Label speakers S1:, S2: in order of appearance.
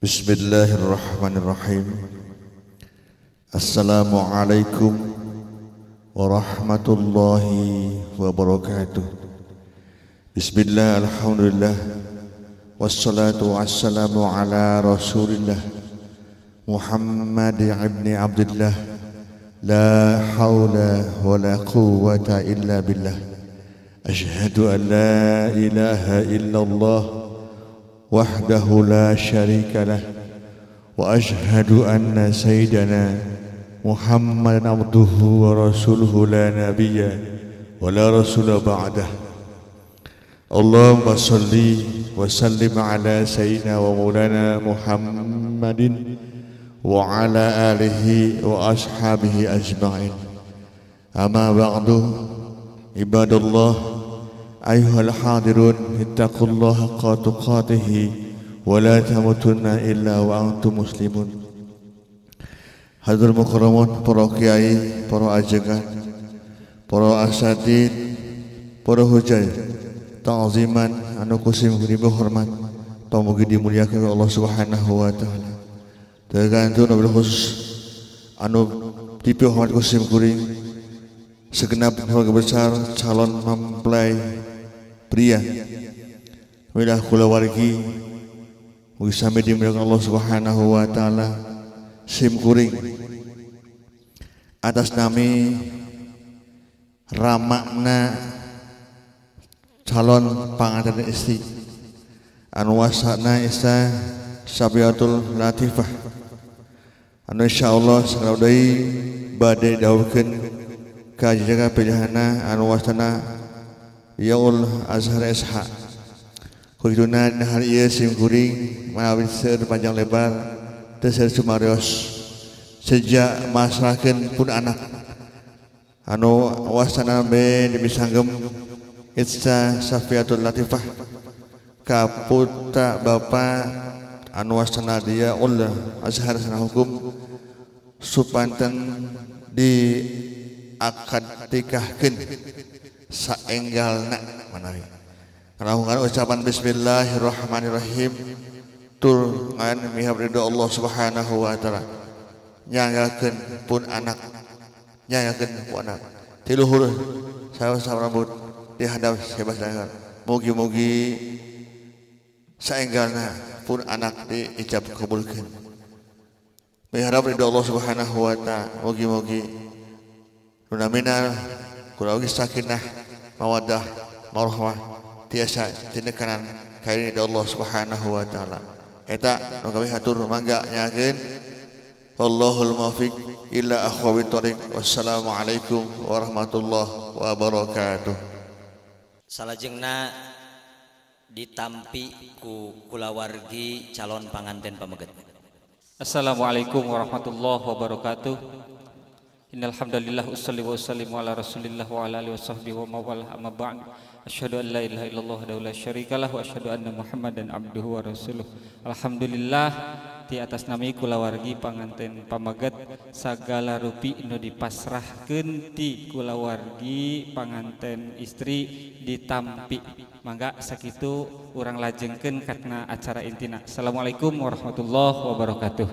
S1: Bismillahirrahmanirrahim. Assalamualaikum warahmatullahi wabarakatuh. Bismillah, alhamdulillah, wassalatu wassalamu ala rasulillah Muhammad ibn Abdullah. La hawla wa la quwwata illa billah. Ashhadu an la ilaha illallah wahdahu la syarika lah, wa ashhadu anna sayyidana Muhammadan abduhu wa rasuluhu la nabiyya wa la rasula ba'dah. Allahumma salli wa sallim ala sayyidina wa maulana Muhammadin wa ala alihi wa ashabihi ajma'in. Amma ba'du, ibadallah, ayuhal hadirun, ittaqullaha haqqa tuqatihi wa la tamutunna illa wa antum muslimun. Hadir mukarramun, para kiai, para ajengan, para asatid, para hujai, ta'ziman anu kusim ribu hormat, pamugi dimuliakan Allah Subhanahu wa taala. Tergantung nabi khusus anu tipe hormat kusim kuring segenap keluarga besar calon mempelai pria wilayah kulawargi mugi sami dimuliakan Allah Subhanahu wa taala. Sim kuring atas nami ramakna calon pangantin istri anu wasana isa Sabiatul Latifah anu insyaallah sakala deui bade dawuhkeun ka jaga pilihana anu wasana Yaul Azhar SH. Kuduna hari ieu sim kuring mawi seueur panjang lebar teu seueur sumarios sejak masrakeun pun anak anu wasana be dibisanggem Itza Safiatul Latifah ka putra bapa anu wasana dia Yaul Azhar sana hukum supanten di akad tikahkeun saenggalna manawi. Karena ucapan bismillahirrahmanirrahim tur ngan mihab ridho Allah Subhanahu wa taala. Nyangakeun pun anak. Nyangakeun pun anak. Tiluhur saha rambut dihadap sebas dangar. Mugi-mugi saenggalna pun anak diicap kabulkeun. Miharap ridho Allah Subhanahu wa taala. Mugi-mugi runamina kurang sakinah mawaddah warahmah tiasa tinekanan kaini Allah Subhanahu wa taala. Eta nu kami hatur mangga nyakeun wallahul muwaffiq illa akhwabit thoriq. Wassalamualaikum warahmatullahi wabarakatuh.
S2: Salajengna ditampi ku kulawargi calon panganten pameget.
S3: Assalamualaikum warahmatullahi wabarakatuh. Innal hamdalillah ussalli wa usallimu ala Rasulillah wa ala alihi washabbihi wa mawalah, amma ba'd. Asyhadu an la ilaha illallah wa la syarikalah wa asyhadu anna Muhammadan abduhu wa rasuluh. Alhamdulillah di atas nami kulawargi panganten pamaget sagala rupi nu dipasrahkeun ti kulawargi panganten istri ditampi. Mangga sakitu urang lajengkeun katna acara intina. Assalamualaikum warahmatullahi wabarakatuh.